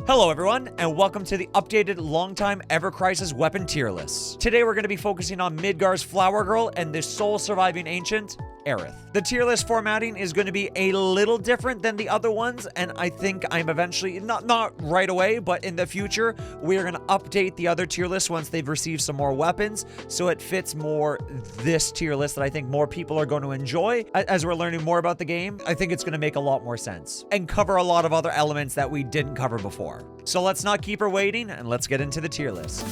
Hello everyone, and welcome to the updated long-time Ever Crisis weapon tier list. Today we're going to be focusing on Midgar's Flower Girl and the sole surviving ancient, AERITH. The tier list formatting is going to be a little different than the other ones, and I think I'm eventually, not right away, but in the future, we are going to update the other tier lists once they've received some more weapons, so it fits more this tier list that I think more people are going to enjoy. As we're learning more about the game, I think it's going to make a lot more sense and cover a lot of other elements that we didn't cover before. So let's not keep her waiting, and let's get into the tier list.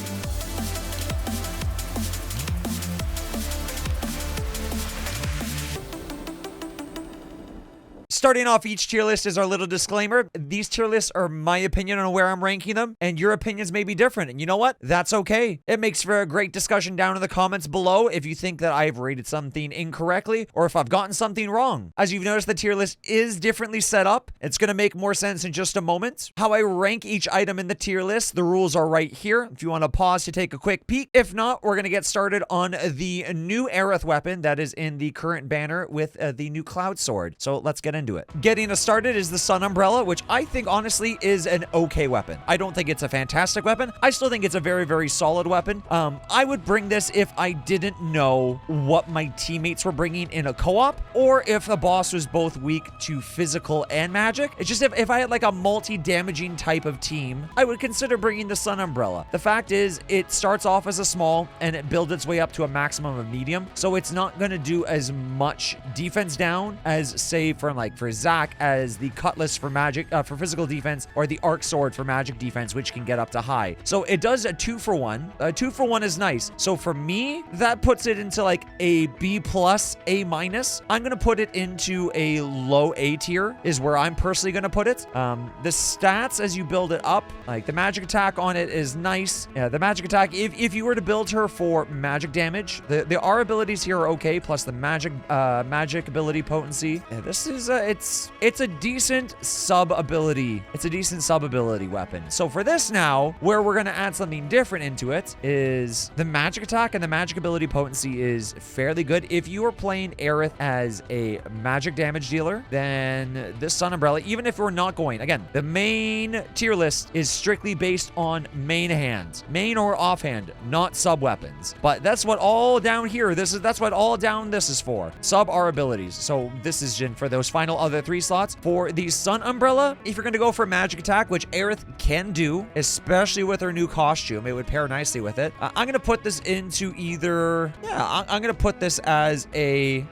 Starting off each tier list is our little disclaimer. These tier lists are my opinion on where I'm ranking them, and your opinions may be different. And you know what? That's okay. It makes for a great discussion down in the comments below if you think that I've rated something incorrectly or if I've gotten something wrong. As you've noticed, the tier list is differently set up. It's going to make more sense in just a moment. How I rank each item in the tier list, the rules are right here if you want to pause to take a quick peek. If not, we're going to get started on the new AERITH weapon that is in the current banner with the new Cloud Sword. So let's get into it. Getting us started is the Sun Umbrella, which I think honestly is an okay weapon. I don't think it's a fantastic weapon. I still think it's a very, very solid weapon. I would bring this if I didn't know what my teammates were bringing in a co-op, or if the boss was both weak to physical and magic. It's just if I had like a multi-damaging type of team, I would consider bringing the Sun Umbrella. The fact is, it starts off as a small and it builds its way up to a maximum of medium, so it's not going to do as much defense down as, say, for Zach, as the Cutlass for magic, for physical defense, or the Arc Sword for magic defense, which can get up to high. So it does a 2-for-1. A 2-for-1 is nice. So for me, that puts it into like a B+, A-. I'm going to put it into a low A tier is where I'm personally going to put it. The stats as you build it up, like the magic attack on it is nice. Yeah, the magic attack, if you were to build her for magic damage, the R abilities here are okay, plus the magic ability potency. Yeah, this is it's a decent sub ability. It's a decent sub ability weapon. So for this now, where we're going to add something different into it is the magic attack, and the magic ability potency is fairly good. If you are playing AERITH as a magic damage dealer, then this Sun Umbrella, even if we're not going, again, the main tier list is strictly based on main hands, main or offhand, not sub weapons. But that's what all down here, that's what all down this is for. Sub are abilities. So this is for those final other 3 slots. For the Sun Umbrella, if you're going to go for magic attack, which AERITH can do, especially with her new costume, it would pair nicely with it. I'm going to put this into either, I'm going to put this as a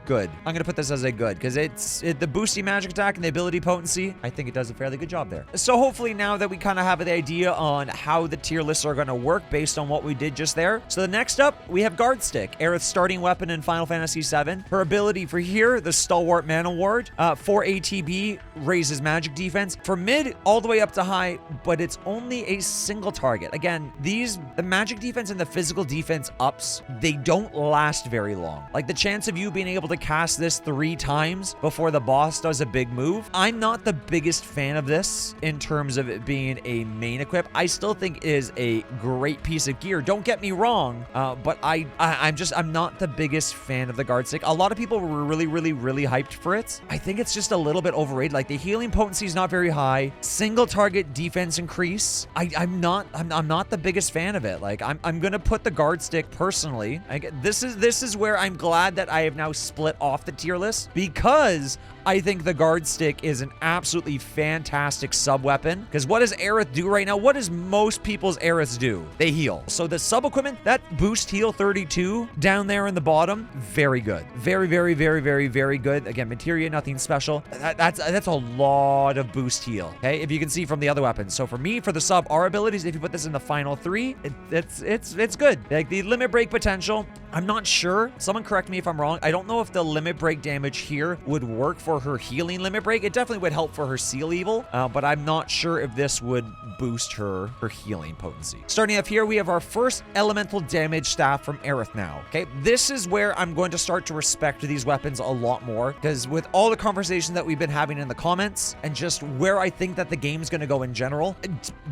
good. I'm going to put this as a good because the boosty magic attack and the ability potency, I think it does a fairly good job there. So hopefully now that we kind of have the idea on how the tier lists are going to work based on what we did just there. So the next up, we have Guard Stick, AERITH's starting weapon in Final Fantasy VII. Her ability for here, the Stalwart Man Award, for ATB, raises magic defense for mid all the way up to high, but it's only a single target. Again, the magic defense and the physical defense ups, they don't last very long. Like the chance of you being able to cast this 3 times before the boss does a big move, I'm not the biggest fan of this in terms of it being a main equip. I still think it is a great piece of gear. Don't get me wrong, but I'm not the biggest fan of the Guard Stick. A lot of people were really hyped for it. I think it's just a little bit overrated. Like the healing potency is not very high. Single target defense increase. I'm not the biggest fan of it. Like I'm gonna put the Guard Stick personally. This is where I'm glad that I have now split off the tier list, because I think the Guard Stick is an absolutely fantastic sub weapon. Because what does AERITH do right now? What does most people's AERITHs do? They heal. So the sub equipment, that boost heal 32 down there in the bottom, very good. Very good. Again, materia, nothing special. That's a lot of boost heal. Okay, if you can see from the other weapons. So for me, for the sub R abilities, if you put this in the final 3, it's good. Like the limit break potential, I'm not sure. Someone correct me if I'm wrong. I don't know if the limit break damage here would work for her healing limit break. It definitely would help for her seal evil, but I'm not sure if this would boost her healing potency. Starting up here, we have our first elemental damage staff from AERITH now. Okay, this is where I'm going to start to respect these weapons a lot more, because with all the conversation that we've been having in the comments and just where I think that the game's going to go in general,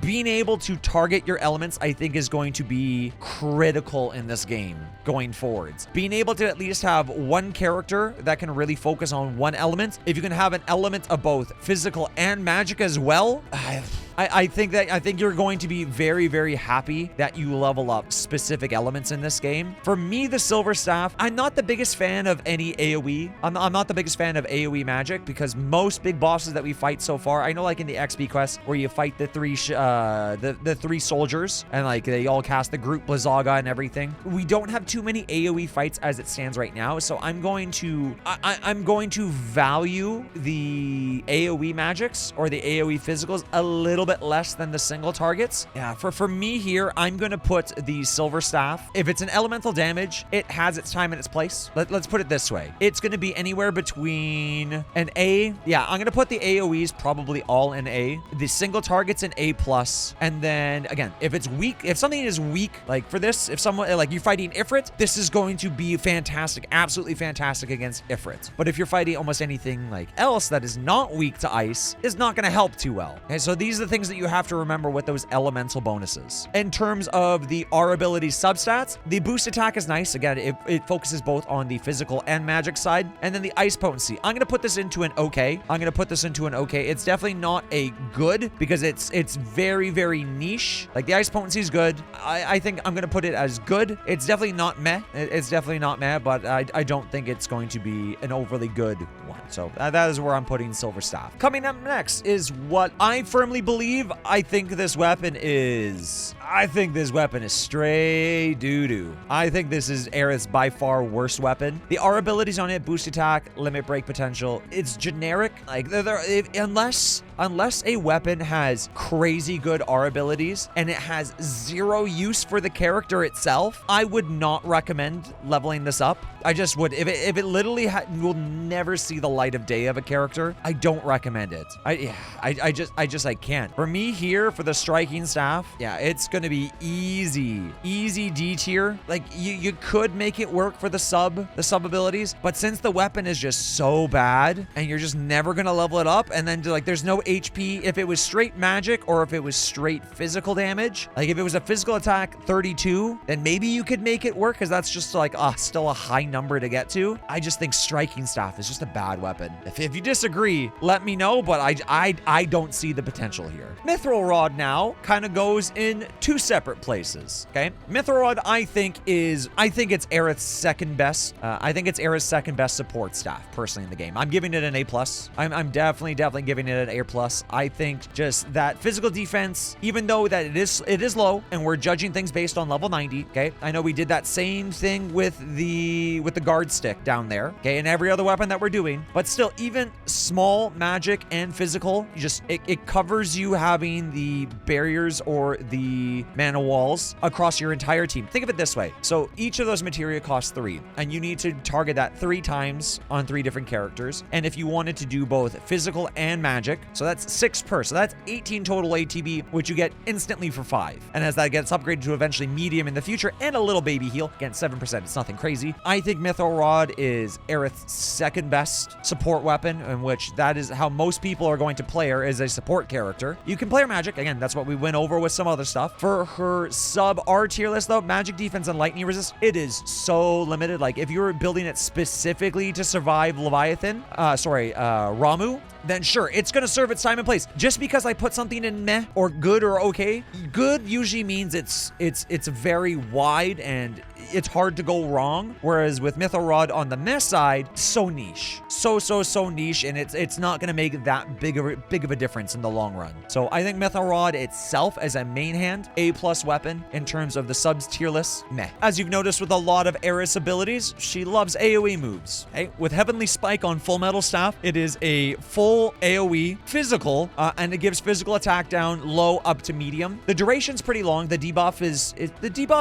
being able to target your elements, I think, is going to be critical in this game going going forwards. Being able to at least have one character that can really focus on one element. If you can have an element of both physical and magic as well, I think you're going to be very, very happy that you level up specific elements in this game. For me, the Silver Staff, I'm not the biggest fan of any AoE. I'm not the biggest fan of AoE magic because most big bosses that we fight so far, I know like in the XP quest where you fight the three soldiers and like they all cast the group Blizzaga and everything. We don't have too many AoE fights as it stands right now, so I'm going to value the AoE magics or the AoE physicals a little bit less than the single targets. Yeah, for me here, I'm going to put the Silver Staff. If it's an elemental damage, it has its time and its place. Let's put it this way. It's going to be anywhere between an A. Yeah, I'm going to put the AoEs probably all in A. The single targets in A+. And then again, if it's weak, if something is weak, like for this, if someone like you're fighting Ifrit, this is going to be fantastic, absolutely fantastic against Ifrit. But if you're fighting almost anything like else that is not weak to ice, is not going to help too well. Okay, so these are the things that you have to remember with those elemental bonuses. In terms of the R ability substats, the boost attack is nice. Again, it focuses both on the physical and magic side. And then the ice potency, I'm going to put this into an okay. It's definitely not a good because it's very, very niche. Like the ice potency is good. I think I'm going to put it as good. It's definitely not meh. It's definitely not meh, but I don't think it's going to be an overly good one. So that is where I'm putting Silver Staff. Coming up next is what I firmly believe I think this weapon is. I think this weapon is straight doo-doo. I think this is AERITH's by far worst weapon. The R abilities on it, boost attack, limit break potential, it's generic. Like unless a weapon has crazy good R abilities and it has zero use for the character itself, I would not recommend leveling this up. I just would. If it literally will never see the light of day of a character, I don't recommend it. I just can't. For me here, for the striking staff, yeah, it's gonna be easy D tier. Like you could make it work for the sub abilities, but since the weapon is just so bad and you're just never gonna level it up, and then like there's no HP if it was straight magic or if it was straight physical damage. Like if it was a physical attack 32, then maybe you could make it work because that's just like still a high number to get to. I just think striking staff is just a bad weapon. If you disagree, let me know, but I don't see the potential here. Mythril Rod now kind of goes in two separate places. Okay, Mythril Rod I think it's AERITH's second best. I think it's AERITH's second best support staff personally in the game. I'm giving it an A+. I'm definitely giving it an A+. I think just that physical defense, even though that it is low and we're judging things based on level 90. Okay, I know we did that same thing with the guard stick down there. Okay, and every other weapon that we're doing, but still, even small magic and physical, it covers you having the barriers or the mana walls across your entire team. Think of it this way. So each of those materia costs 3, and you need to target that 3 times on 3 different characters. And if you wanted to do both physical and magic, so that's 6 per, so that's 18 total ATB, which you get instantly for 5. And as that gets upgraded to eventually medium in the future and a little baby heal, again 7%, it's nothing crazy. I think Mythril Rod is AERITH's second best support weapon, in which that is how most people are going to play her, as a support character. You can play her magic, again, that's what we went over with some other stuff. For her sub R tier list though, magic defense and lightning resist, it is so limited. Like if you were building it specifically to survive Ramuh, then sure, it's going to serve its time and place. Just because I put something in meh or good or okay, good usually means it's very wide and it's hard to go wrong. Whereas with Mythril Rod on the meh side, so niche, so niche, and it's not going to make that big of a difference in the long run. So I think Mythril Rod itself as a main hand, A+ weapon. In terms of the subs tier list, meh. As you've noticed with a lot of AERITH's abilities, she loves AoE moves. Okay? With Heavenly Spike on Full Metal Staff, it is a full AoE physical, and it gives physical attack down low up to medium. The duration's pretty long. The debuff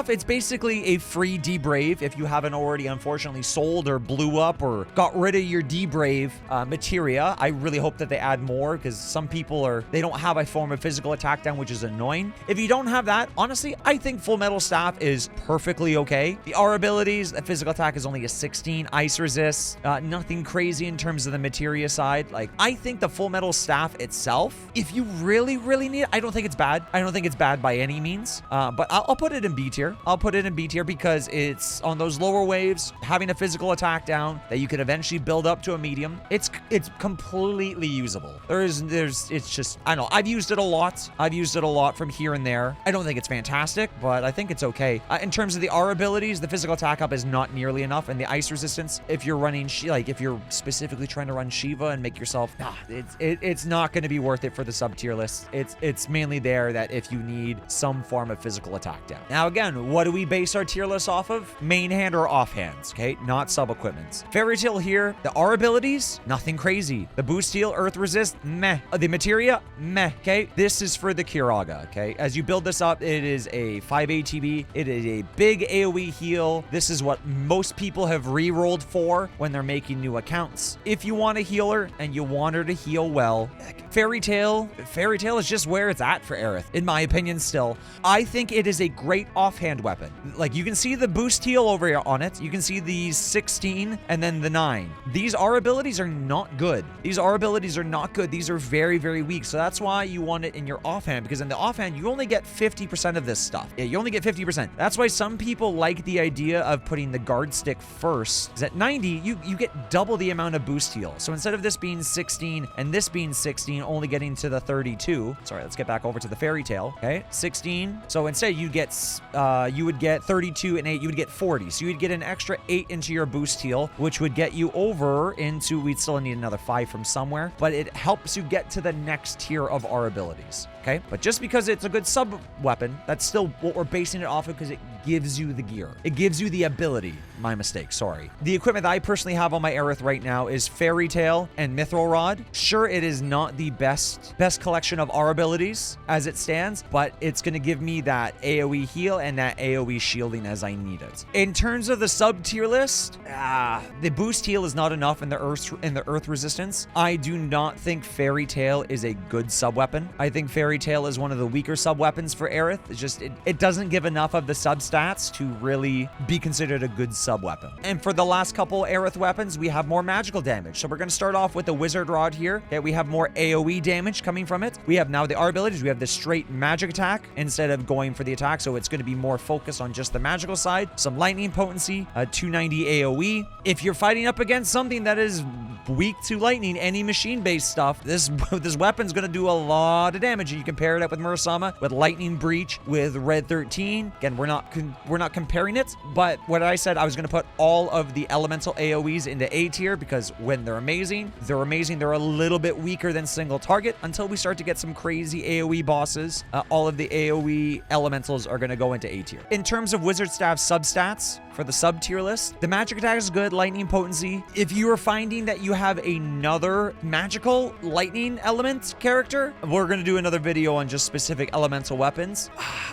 it's basically a free debrave if you haven't already unfortunately sold or blew up or got rid of your debrave materia. I really hope that they add more, because some people they don't have a form of physical attack down, which is annoying. If you don't have that, honestly, I think Full Metal Staff is perfectly okay. The R abilities, the physical attack is only a 16, ice resist, nothing crazy in terms of the materia side. Like, I think the Full Metal Staff itself, if you really need it, I don't think it's bad. I don't think it's bad by any means, but I'll put it in B tier. I'll put it in B tier because it's on those lower waves, having a physical attack down that you could eventually build up to a medium, it's completely usable. It's just, I don't know, I've used it a lot. I've used it a lot from here and there. I don't think it's fantastic, but I think it's okay. In terms of the R abilities, the physical attack up is not nearly enough, and the ice resistance, if you're running, like if you're specifically trying to run Shiva and make yourself, it's not going to be worth it for the sub tier list. It's mainly there that if you need some form of physical attack down. Now again, what do we base our tier list off of? Main hand or offhands, okay? Not sub equipments. Fairy Tale here, the R abilities, nothing crazy. The boost heal, earth resist, meh. The materia, meh, okay? This is for the Kiraga, okay? As you build this up, it is a 5 ATB. It is a big AoE heal. This is what most people have re-rolled for when they're making new accounts. If you want a healer and you want her to heal well, Fairy Tale is just where it's at for AERITH, in my opinion still. I think it is a great offhand weapon. Like, you can see the boost heal over here on it. You can see the 16 and then the 9. These R abilities are not good. These R abilities are not good. These are very, very weak. So that's why you want it in your offhand, because in the offhand, you only get 50% of this stuff. Yeah, you only get 50%. That's why some people like the idea of putting the guard stick first. Because at 90, you get double the amount of boost heal. So instead of this being 16 and this being 16, only getting to the 32. Sorry, let's get back over to the Fairy Tale. Okay, 16. So instead, you would get 32 and 8. You would get 40. So you'd get an extra 8 into your boost heal, which would get you over into, we'd still need another 5 from somewhere, but it helps you get to the next tier of our abilities. Okay, but just because it's a good sub weapon, that's still what we're basing it off of, because it gives you the gear. It gives you the ability. My mistake, sorry. The equipment that I personally have on my AERITH right now is Fairy Tale and Mythril Rod. Sure, it is not the best collection of R abilities as it stands, but it's going to give me that AoE heal and that AoE shielding as I need it. In terms of the sub tier list, the boost heal is not enough in the earth resistance. I do not think Fairy Tale is a good sub weapon. I think Fairy Tale is one of the weaker sub weapons for AERITH. It's just it doesn't give enough of the sub stats to really be considered a good sub weapon. And for the last couple AERITH weapons, we have more magical damage. So we're going to start off with the Wizer Rod here. Okay, we have more AoE damage coming from it. We have now the R abilities. We have the straight magic attack instead of going for the attack. So it's going to be more focused on just the magical side. Some lightning potency, 290 AoE. If you're fighting up against something that is weak to lightning, any machine-based stuff, this weapon's going to do a lot of damage. And you compare it up with Murasama, with Lightning Breach, with Red 13. Again, we're not comparing it, but what I said, I was going to put all of the elemental AoEs into A tier, because when they're amazing. They're a little bit weaker than single target until we start to get some crazy AoE bosses. All of the AoE elementals are going to go into A tier. In terms of Wizer Staff substats for the sub tier list, the magic attack is good, lightning potency. If you are finding that you have another magical lightning element character, we're going to do another video on just specific elemental weapons.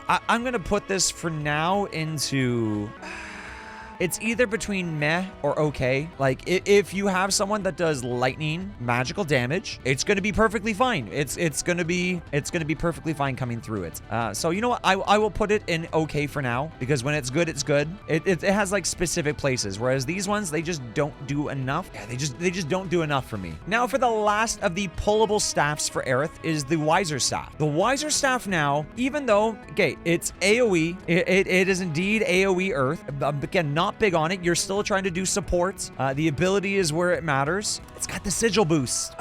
I'm going to put this for now into... It's either between meh or okay. Like, if you have someone that does lightning magical damage, it's going to be perfectly fine. It's going to be perfectly fine coming through it. So you know what? I will put it in okay for now, because when it's good, it's good. It has like specific places, whereas these ones, they just don't do enough. Yeah, they just don't do enough for me. Now for the last of the pullable staffs for AERITH is the Wizer Staff. The Wizer Staff now, even though, okay, it's AoE, it is indeed AoE Earth. Again, not big on it. You're still trying to do support. The ability is where it matters. It's got the sigil boost.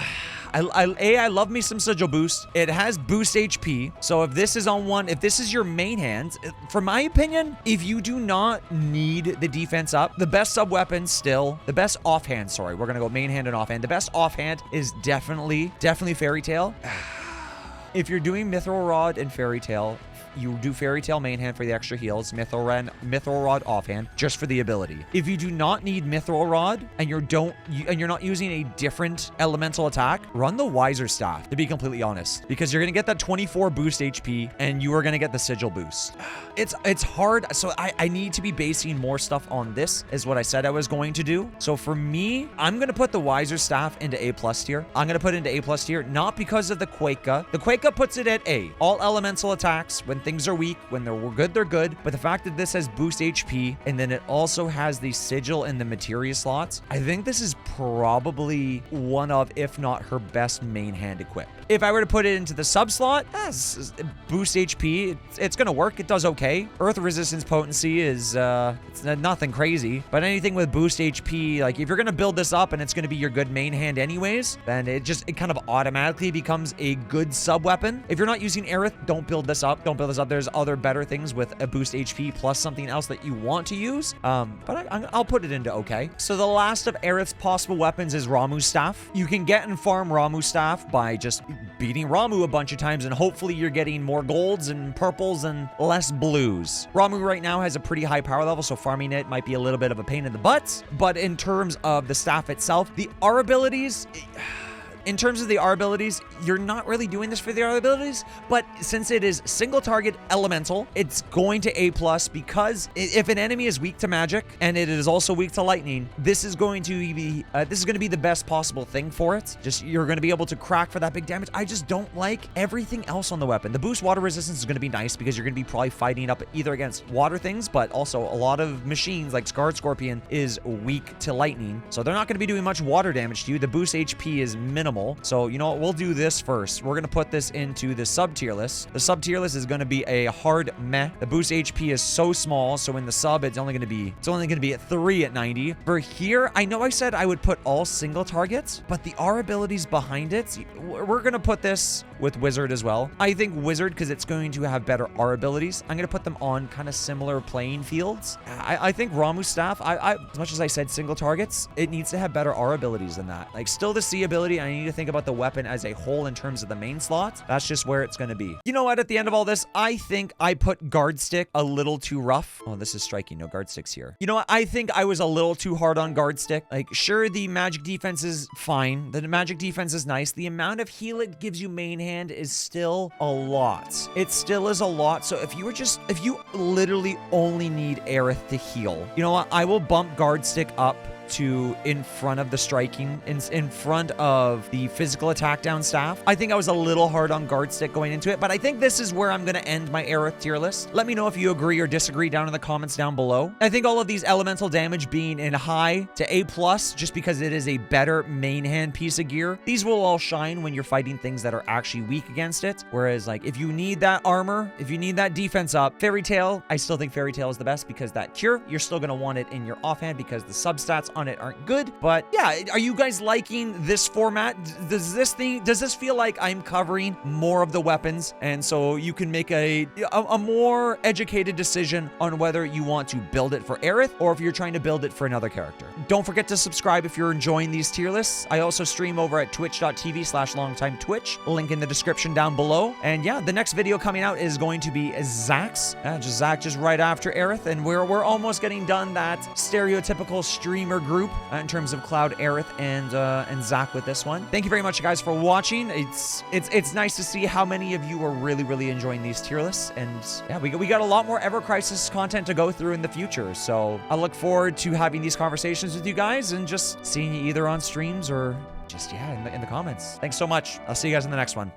I love me some sigil boost. It has boost HP. So if this is on one, if this is your main hand, for my opinion, if you do not need the defense up, the best sub weapon still, the best offhand, sorry, we're gonna go main hand and offhand. The best offhand is definitely Fairy Tale. If you're doing Mythril Rod and Fairy Tale, you do Fairy Tale main hand for the extra heals, Mythril Rod offhand, just for the ability. If you do not need Mythril Rod and you're not using a different elemental attack, run the Wizer Staff, to be completely honest, because you're gonna get that 24 boost HP and you are gonna get the sigil boost. It's hard, so I need to be basing more stuff on this, is what I said I was going to do. So for me, I'm gonna put the Wizer Staff into A+ tier. I'm gonna put it into A+ tier, not because of the Quakeca. The Quakeca Micah puts it at A. All elemental attacks, when things are weak, when they're good, they're good. But the fact that this has boost HP, and then it also has the sigil and the materia slots, I think this is probably one of, if not her best main hand equip. If I were to put it into the sub slot, boost HP, it's gonna work. It does okay. Earth resistance potency is it's nothing crazy, but anything with boost HP, like if you're gonna build this up and it's gonna be your good main hand anyways, then it kind of automatically becomes a good sub weapon. If you're not using AERITH, don't build this up. Don't build this up. There's other better things with a boost HP plus something else that you want to use. But I'll put it into okay. So the last of AERITH's possible weapons is Ramuh's Staff. You can get and farm Ramuh's Staff by just beating Ramuh a bunch of times, and hopefully you're getting more golds and purples and less blues. Ramuh right now has a pretty high power level, so farming it might be a little bit of a pain in the butt. But in terms of the staff itself, the R abilities... In terms of the R abilities, you're not really doing this for the R abilities, but since it is single target elemental, it's going to A+, because if an enemy is weak to magic and it is also weak to lightning, this is going to be the best possible thing for it. Just you're going to be able to crack for that big damage. I just don't like everything else on the weapon. The boost water resistance is going to be nice because you're going to be probably fighting up either against water things, but also a lot of machines like Scarred Scorpion is weak to lightning, so they're not going to be doing much water damage to you. The boost HP is minimal. So, you know what? We'll do this first. We're going to put this into the sub tier list. The sub tier list is going to be a hard meh. The boost HP is so small, so in the sub, it's only going to be at 3 at 90. For here, I know I said I would put all single targets, but the R abilities behind it, we're going to put this with Wizard as well. I think Wizard, because it's going to have better R abilities, I'm going to put them on kind of similar playing fields. I think Ramuh's Staff, as much as I said single targets, it needs to have better R abilities than that. Like, still the C ability, I need to think about the weapon as a whole in terms of the main slot. That's just where it's going to be. You know what? At the end of all this, I think I put Guard Stick a little too rough. Oh, this is striking. No Guard Sticks here. You know what? I think I was a little too hard on Guard Stick. Like, sure, the magic defense is fine. The magic defense is nice. The amount of heal it gives you main hand is still a lot. It still is a lot. So if you literally only need AERITH to heal, you know what? I will bump Guard Stick up to in front of the striking, in front of the physical attack down staff. I think I was a little hard on Guard Stick going into it, but I think this is where I'm going to end my AERITH tier list. Let me know if you agree or disagree down in the comments down below. I think all of these elemental damage being in high to A+, just because it is a better main hand piece of gear, these will all shine when you're fighting things that are actually weak against it. Whereas, like, if you need that armor, if you need that defense up, Fairy Tail, I still think Fairy Tail is the best because that cure, you're still going to want it in your offhand because the substats on it aren't good. But yeah, are you guys liking this format? Does this feel like I'm covering more of the weapons, and so you can make a more educated decision on whether you want to build it for AERITH or if you're trying to build it for another character? Don't forget to subscribe if you're enjoying these tier lists. I also stream over at twitch.tv/longtimetwitch, link in the description down below. And yeah, the next video coming out is going to be Zach's, Zach just right after AERITH, and we're almost getting done that stereotypical streamer group in terms of Cloud, AERITH, and Zach with this one. Thank you very much, guys, for watching. It's nice to see how many of you are really enjoying these tier lists, and yeah, we got a lot more Ever Crisis content to go through in the future. So I look forward to having these conversations with you guys and just seeing you either on streams or just in the comments. Thanks so much. I'll see you guys in the next one.